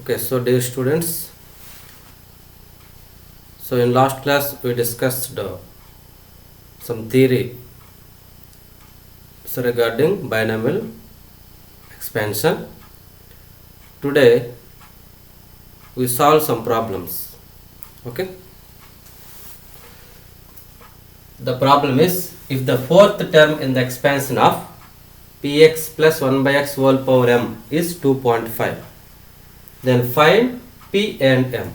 Okay, so dear students, so in last class we discussed some theory regarding binomial expansion. Today we solve some problems. Okay, the problem is if the fourth term in the expansion of px plus 1 by x whole power m is 2.5, then find p and m.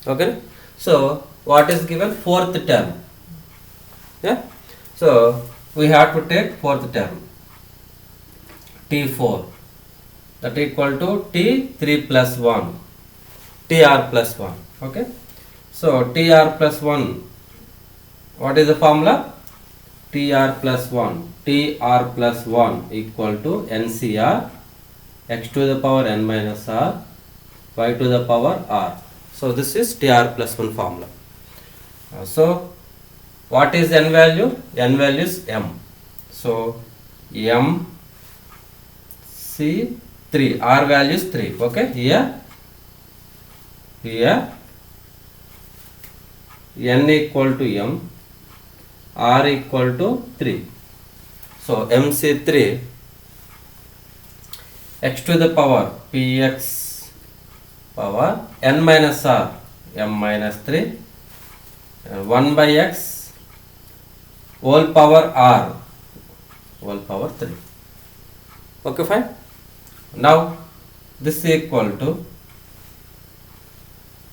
Okay, so what is given? Fourth term. Yeah, so we have to take fourth term t4, that equal to t3 plus 1, tr plus 1. Okay, so tr plus 1, what is the formula? tr plus 1, tr plus 1 equal to ncr x to the power n minus r y to the power r. So this is tr plus 1 formula. So what is n value? N value is m. So m c 3, r value is 3. Okay, here n equal to m, r equal to 3. So mc3 x to the power px power n minus r m minus 3 and 1 by x whole power r whole power 3. Okay, fine. Now this is equal to,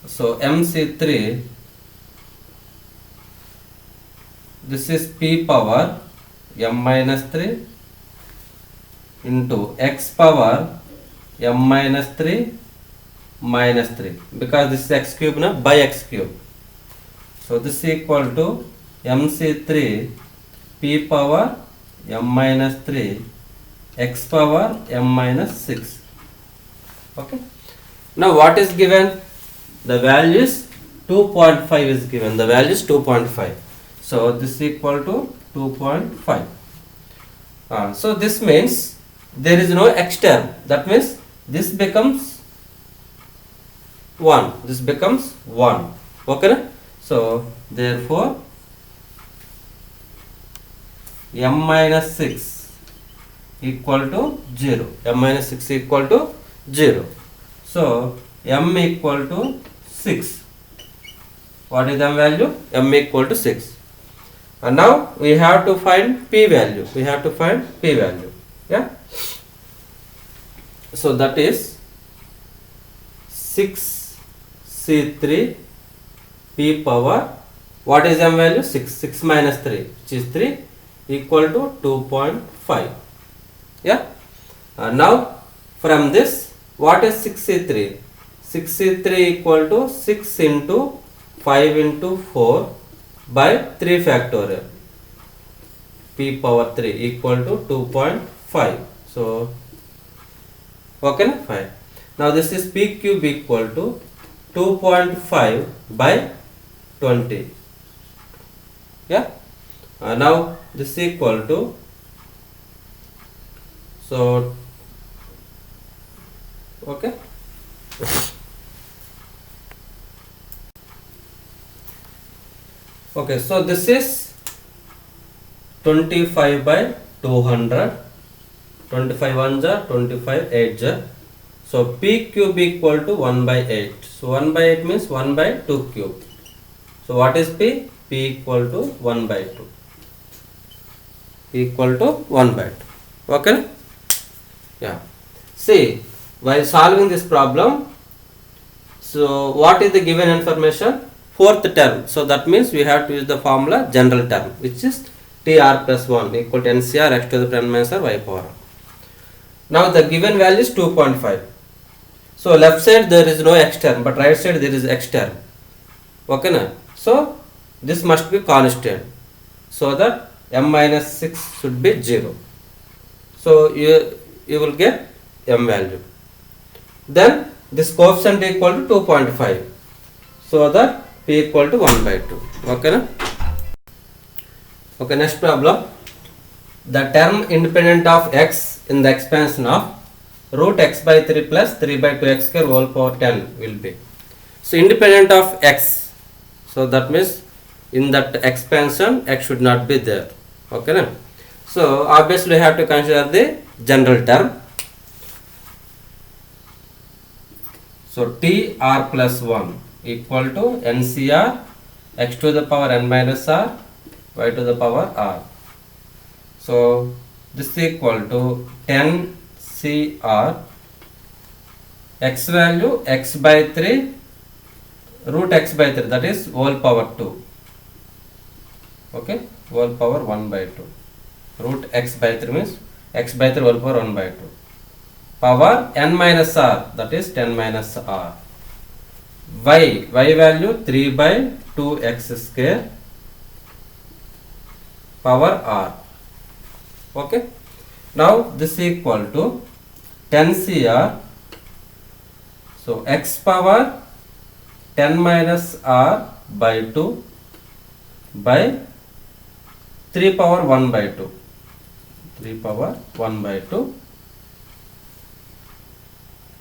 so mc3, this is p power m minus 3 into x power m minus 3 minus 3, because this is x cube na, by x cube. So this is equal to mc3 p power m minus 3 x power m minus 6. Okay, now what is given? The value is 2.5 is given. The value is 2.5. So this is equal to 2.5. So this means there is no x term. That means this becomes 1. This becomes 1. Okay. So therefore m minus 6 equal to 0. M minus 6 equal to 0. So m equal to 6. What is the value? M equal to 6. And now we have to find p value. We have to find p value. Yeah. So that is 6c3 p power, what is m value? 6. 6 minus 3, which is 3, equal to 2.5. Yeah. Now from this, what is 6c3? 6c3 equal to 6 into 5 into 4 by 3 factorial, p power 3 equal to 2.5. So okay, fine. Now this is p cube equal to 2.5 by 20. Yeah. Now this is equal to, so okay, okay, so this is 25 by 200, 25 ones are 25 8s are. So p cube equal to 1 by 8. So 1 by 8 means 1 by 2 cube. So what is p? P equal to 1 by 2. Equal to 1 by 2. Okay. Yeah. See, while solving this problem, so what is the given information? Fourth term. So that means we have to use the formula general term, which is tr plus 1 equal to ncr x to the power n minus r y power. Now the given value is 2.5. So left side there is no x term, but right side there is x term. Okay, na? So this must be constant, so that m minus 6 should be 0. So you will get m value. Then this coefficient equal to 2.5, so that p equal to 1 by 2. Okay, na? Okay, next problem. The term independent of x in the expansion of root x by 3 plus 3 by 2x square whole power 10 will be. So independent of x. So that means in that expansion x should not be there. Okay na? So obviously we have to consider the general term. So t r plus 1 equal to NCR x to the power n minus r y to the power r. So this is equal to 10 CR x value x by 3 root x by 3, that is whole power 2. Okay, whole power 1 by 2. Root x by 3 means x by 3 whole power 1 by 2. Power n minus r, that is 10 minus r. Y value 3 by 2x square power r. Okay, now this is equal to 10 CR. So x power 10 minus r by 2 by 3 power 1 by 2. 3 power 1 by 2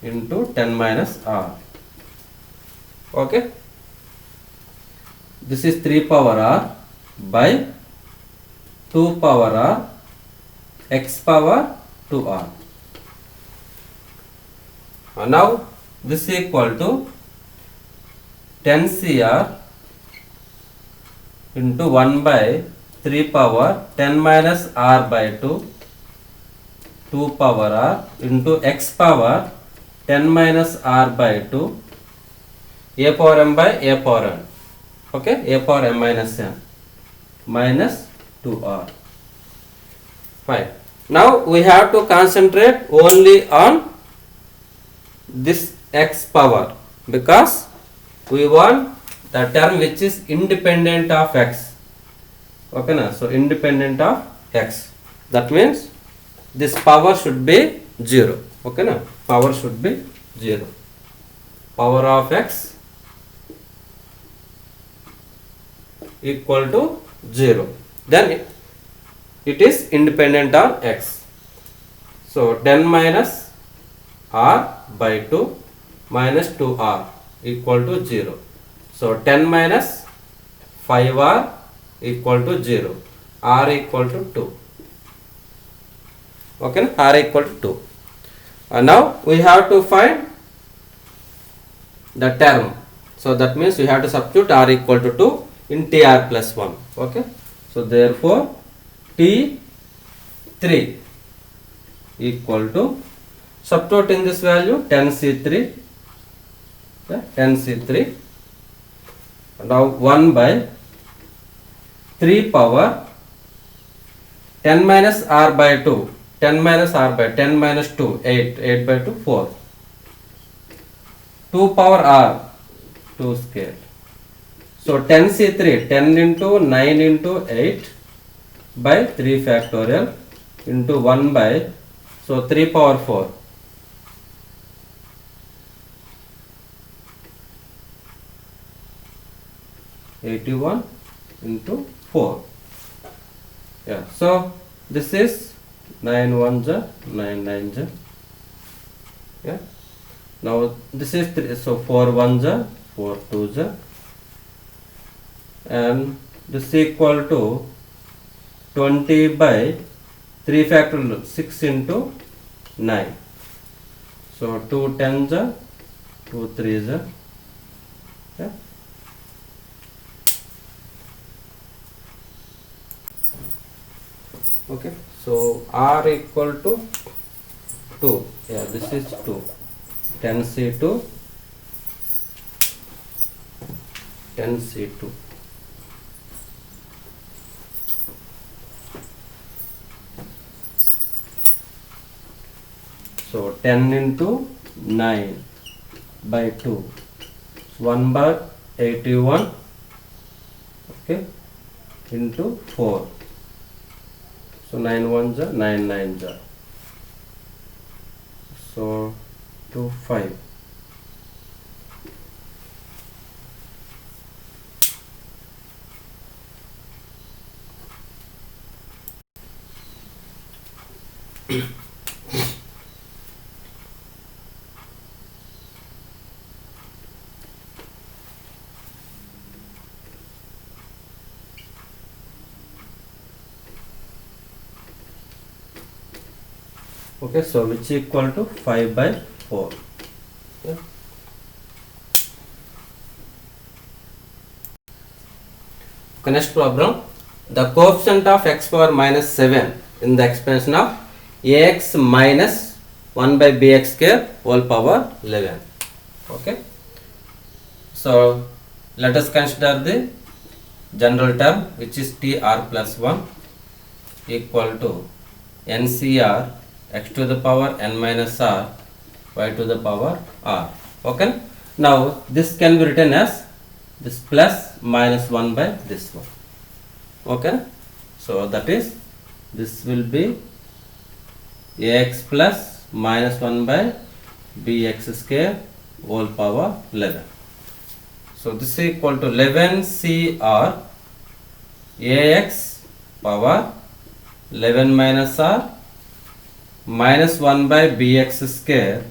into 10 minus r. Okay, this is 3 power r by 2 power r x power 2r. Now this is equal to 10 CR into 1 by 3 power 10 minus r by 2 power r into x power 10 minus r by 2 a power m by a power n. Okay, a power m minus n minus 2r. Fine. Now we have to concentrate only on this x power because we want the term which is independent of x. Okay na? So independent of x, that means this power should be 0. Okay na? Power should be 0. Power of x equal to 0. Then it is independent on x. So 10 minus r by 2 minus 2r equal to 0. So 10 minus 5r equal to 0. R equal to 2. Okay, r equal to 2. And now we have to find the term. So that means we have to substitute r equal to 2 in tr plus 1. Okay. So therefore T3 equal to, substituting this value 10C3, 10C3, now 1 by 3 power 10 minus r by 2, 10 minus r by 10 minus 2, 8 by 2, 4, 2 power r, 2 square. So 10C3, 10 into 9 into 8 by 3 factorial into 1 by, so 3 power 4. (81) into 4. Yeah, so this is 9 1 ja, 9 9 ja. Yeah, now this is 3, so 4 1 ja, 4 2 ja, and this is equal to 20 by 3 factorial, 6 into 9. So 2 10 ja, 2 3 ja. Yeah. Okay, so r equal to 2. Yeah, this is 2. 10C2, 10C2. So 10 into 9 by 2, 1 by 81, okay, into 4. So 9 1 ja, 9 9 ja. So 2 5. Okay, so which equal to 5 by 4. Okay. Okay, next problem. The coefficient of x power minus 7 in the expansion of ax minus 1 by bx square whole power 11. Okay. So let us consider the general term, which is tr plus 1 equal to ncr x to the power n minus r y to the power r. Okay. Now this can be written as this plus minus 1 by this one. Okay. So that is, this will be ax plus minus 1 by bx square whole power 11. So this is equal to 11 cr ax power 11 minus r minus 1 by bx square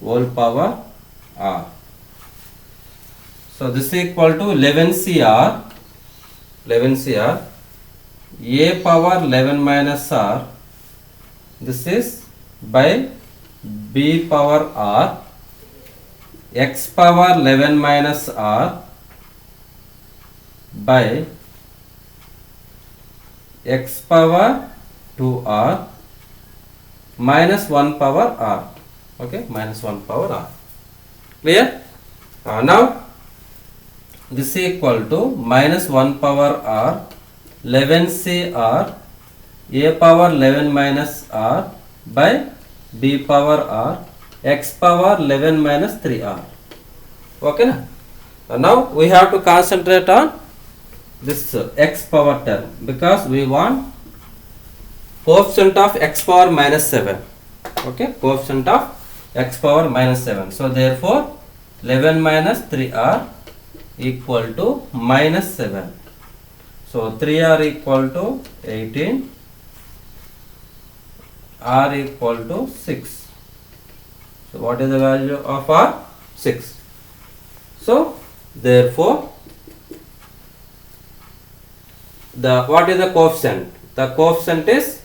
whole power r. So this is equal to 11 cr a power 11 minus r, this is by b power r, x power 11 minus r by x power 2r minus 1 power r. Okay, minus 1 power r. Clear? Now this is equal to minus 1 power r 11 cr a power 11 minus r by b power r x power 11 minus 3r. Okay na? Now we have to concentrate on this x power term, because we want coefficient of x power minus 7. Okay, coefficient of x power minus 7. So therefore 11 minus 3r equal to minus 7. So 3r equal to 18, r equal to 6. So what is the value of r? 6. So therefore what is the coefficient? The coefficient is,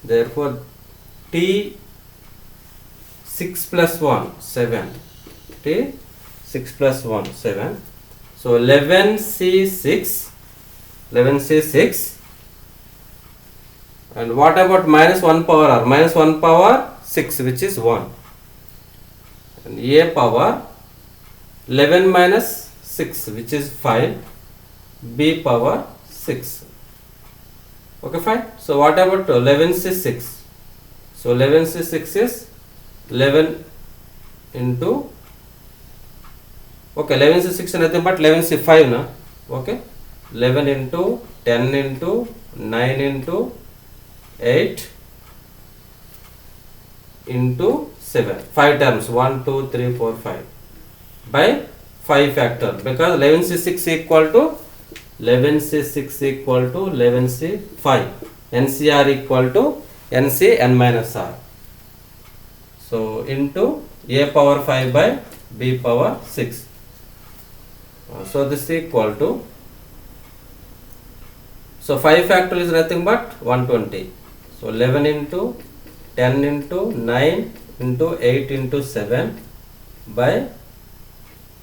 therefore t 6 plus 1 7, t 6 plus 1 7. So 11c6, and what about minus 1 power r? Minus 1 power 6, which is 1, and a power 11 minus 6, which is 5, b power 6. Okay, fine. So what about 11c6? So 11c6 is 11 into, okay, 11c6 is nothing but 11c5 na. Okay, 11 into 10 into 9 into 8 into 7, 5 terms, 1 2 3 4 5 by 5 factor, because 11c6 equal to 11c5, ncr equal to nc n minus r. So into a power 5 by b power 6. So this is equal to, so 5 factorial is nothing but 120. So 11 into 10 into 9 into 8 into 7 by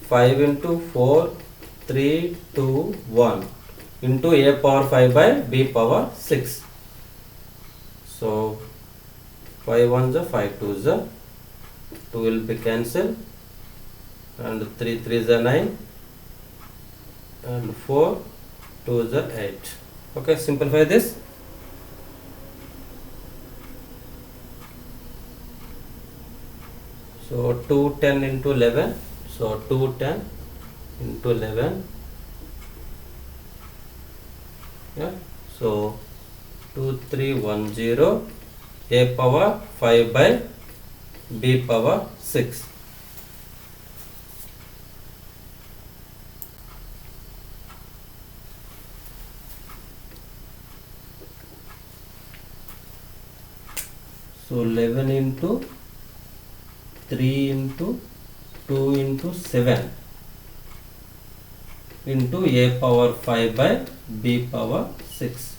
5 into 4 3 2 1 into a power 5 by b power 6. So 5 1s are 5 2s are 2 will be cancelled, and 3 3s are 9, and 4 2s are 8. Okay, simplify this. So 210 into 11, so 210 into 11, yeah, so 2310 a power 5 by b power 6. So 11 into 3 into 2 into 7 into a power 5 by b power 6.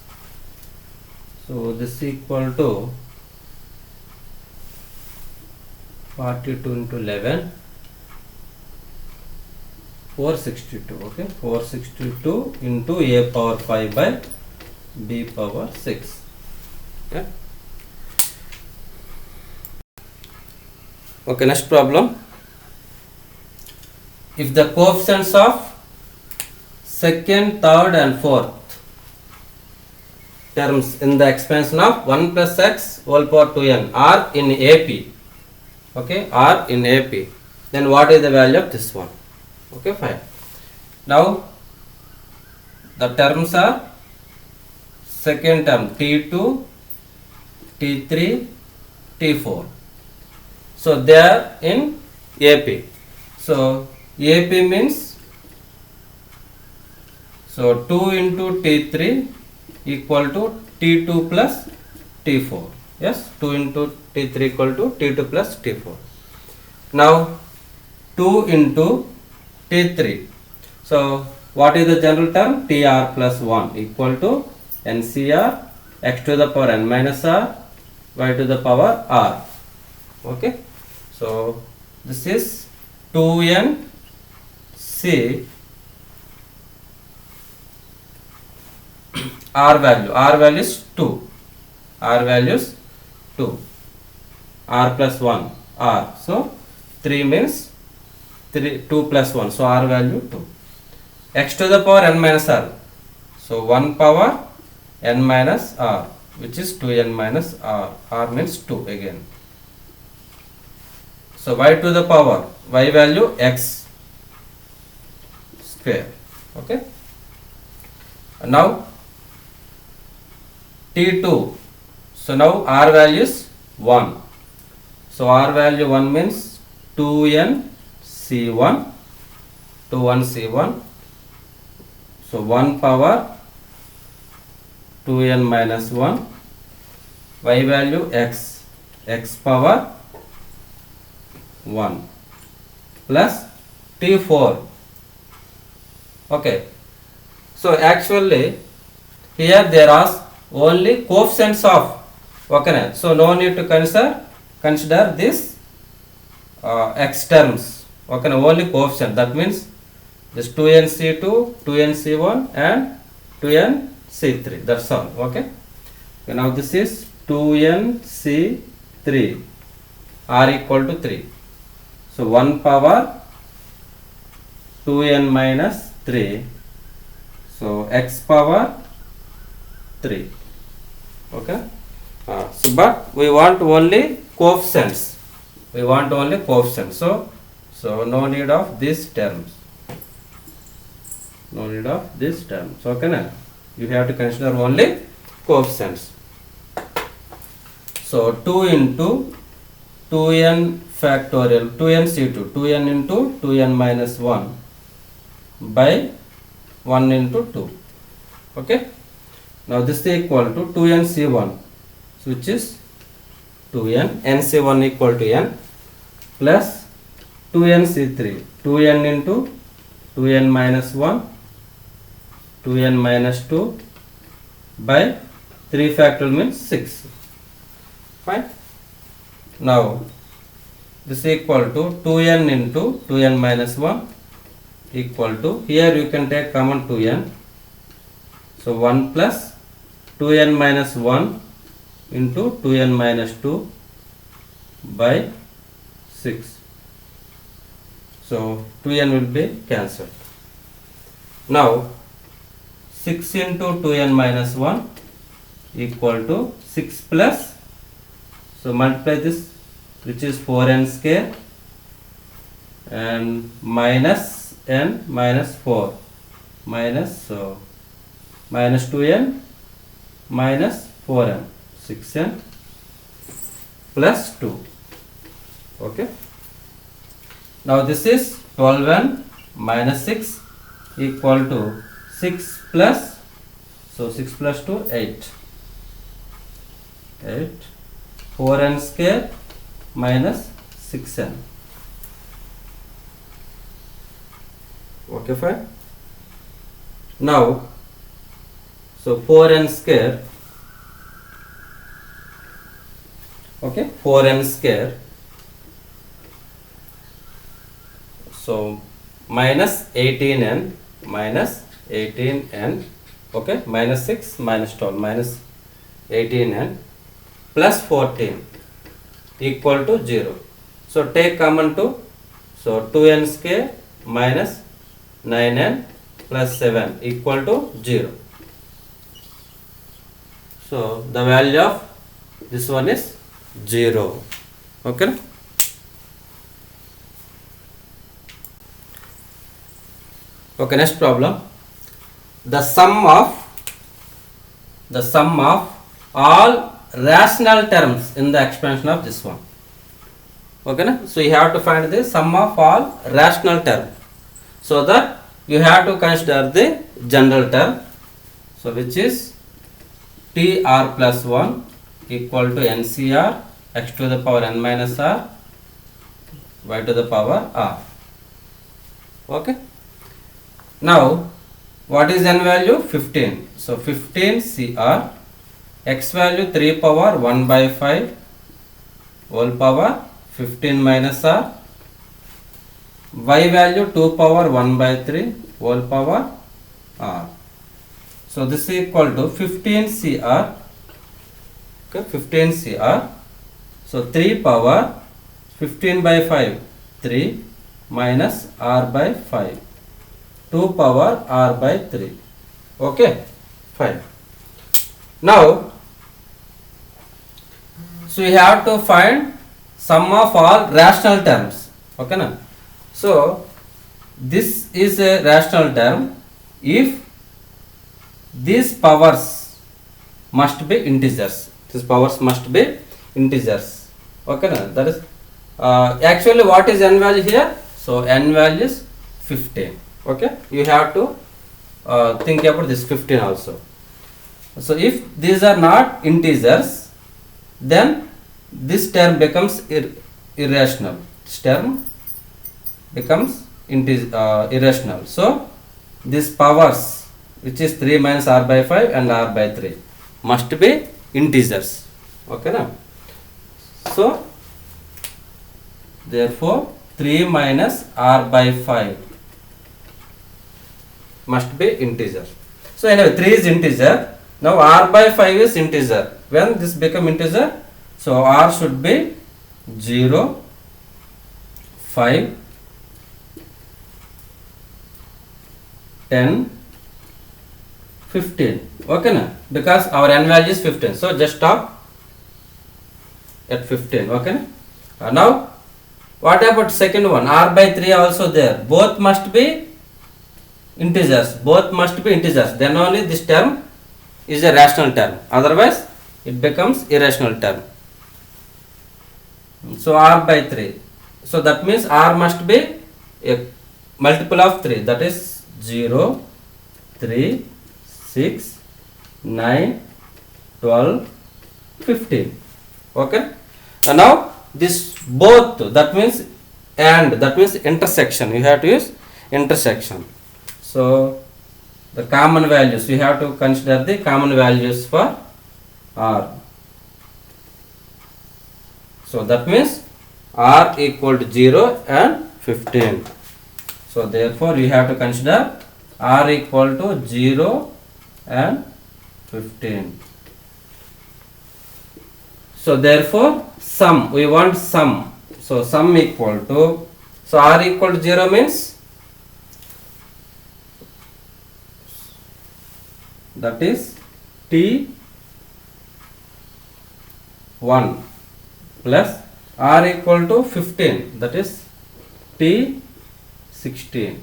So this is equal to 42 into 11, 462. Okay, 462 into a power 5 by b power 6. Okay. Okay, next problem. If the coefficients of second, third and fourth terms in the expansion of 1 plus x whole power 2n are in AP, okay, are in AP, then what is the value of this one? Okay, fine. Now the terms are second term T2, T3, T4. So they are in AP. So AP means, so 2 into T3 equal to T2 plus T4. Yes, 2 into T3 equal to T2 plus T4. Now 2 into T3. So what is the general term? TR plus 1 equal to NCR x to the power n minus r y to the power r. Okay. So this is 2n C r value is 2, r value is 2, r plus 1 r, so 3 means 2 plus 1, so r value 2, x to the power n minus r, so 1 power n minus r, which is 2n minus r, r means 2 again. So y to the power, y value x square. Okay. Now T2, so now r value is 1, so r value 1 means 2n C1, 2n C1, so 1 power 2n minus 1, y value x, x power 1 plus T4. Okay, so actually here there are only coefficients of, okay, so no need to consider this x terms, okay, only coefficient, that means this 2nC2, 2nC1 and 2nC3, that's all. Okay, now this is 2nC3, r equal to 3, so 1 power 2n minus 3, so x power 3. Okay, so but we want only coefficients, so no need of these terms, okay, na? You have to consider only coefficients. So 2 into 2n factorial, 2nC2, 2n into 2n minus 1 by 1 into 2. Okay. Now this is equal to 2nC1, which is 2n, nC1 equal to n, plus 2nC3, 2n into 2n minus 1, 2n minus 2 by 3 factorial means 6. Fine. Now this is equal to 2n into 2n minus 1 equal to, here you can take common 2n, so 1 plus 2n minus 1 into 2n minus 2 by 6, so 2n will be cancelled. Now 6 into 2n minus 1 equal to 6 plus, so multiply this, which is 4n square, and minus n minus 4 minus, so minus 2n minus 4n, 6n plus 2. Okay. Now this is 12n minus 6 equal to 6 plus, so 6 plus 2, 8, 4n square minus 6n. Okay, fine. Now, so 4n square, okay, 4n square So minus 18n minus 18n, okay, minus 6 minus 12 minus 18n plus 14 equal to 0. So take common 2. So 2n square minus 9n plus 7 equal to 0. So the value of this one is 0. Okay. Okay, next problem. The sum of all rational terms in the expansion of this one. Okay, na? So you have to find the sum of all rational terms, so that you have to consider the general term. So which is tr plus 1 equal to ncr x to the power n minus r y to the power r. Okay. Now what is n value? 15. So 15 cr, x value 3 power 1 by 5 whole power 15 minus r, y value 2 power 1 by 3 whole power r. So this is equal to 15 cr. Okay, 15 cr. So 3 power 15 by 5 3 minus r by 5 2 power r by 3. Okay, fine. Now so we have to find sum of all rational terms. Okay, na? So this is a rational term if these powers must be integers. These powers must be integers. Okay, na? That is actually what is n value here? So n value is 15. Okay, you have to think about this 15 also. So if these are not integers, then this term becomes irrational. This term becomes irrational. So these powers, which is 3 minus r by 5 and r by 3, must be integers. Okay, na? So therefore 3 minus r by 5 must be integer. So anyway, 3 is integer. Now r by 5 is integer. When this become integer, so r should be 0, 5, 10, 15. Okay, na? Because our n value is 15. So just stop at 15. Okay, na? Now what about second one? R by 3 also there. Both must be integers. Both must be integers. Then only this term is a rational term. Otherwise it becomes irrational term. So r by 3. So that means r must be a multiple of 3. That is 0, 3, 6, 9, 12, 15. Okay. And now this both, that means and, that means intersection. You have to use intersection. So the common values, we have to consider the common values for r. So that means r equal to 0 and 15. So therefore we have to consider r equal to 0 and 15. So therefore sum, we want sum. So sum equal to, so r equal to 0 means that is t1 plus r equal to 15, that is t16.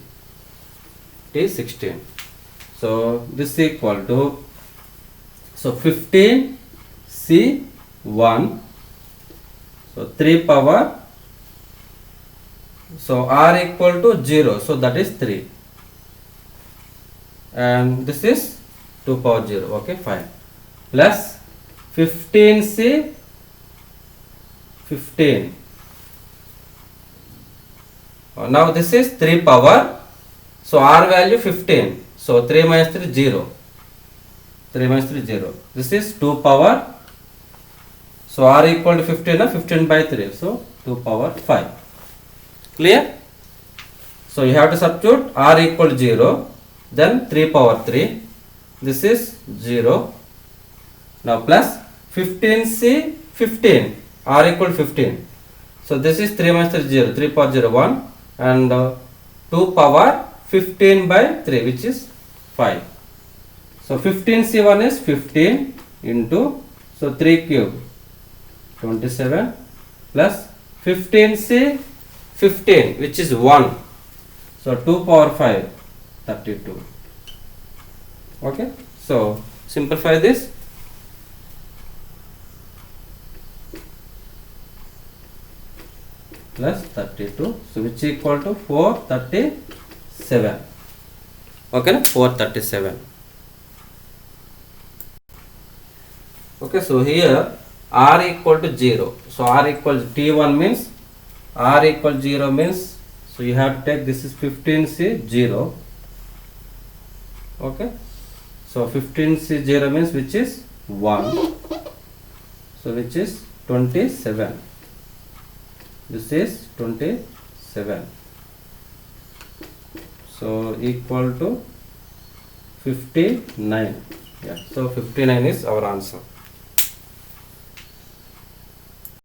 So this is equal to, so 15 c1, so 3 power, so r equal to 0, so that is 3, and this is 2 power 0. Okay, fine. Plus 15c 15. Now this is 3 power, so r value 15, so 3 minus 3 0, 3 minus 3 0. This is 2 power, so r equal to 15, 15 by 3, so 2 power 5. Clear? So you have to substitute r equal to 0, then 3 power 3, this is 0. Now plus 15c 15, r equal to 15. So this is 3 minus 3 0, 3 power 0 1, and 2 power 15 by 3, which is 5. So 15c1 is 15 into, so 3 cube 27 plus 15c 15, which is 1. So 2 power 5 32. Okay, so simplify this. Plus 32, so which equal to 437. Okay, 437. Okay, so here r equal to 0. So r equal to t1 means, r equal to 0 means, so you have to take, this is 15c 0. Okay, so 15c 0 means which is 1. So which is 27. This is 27. So equal to 59. Yeah, so 59 is our answer.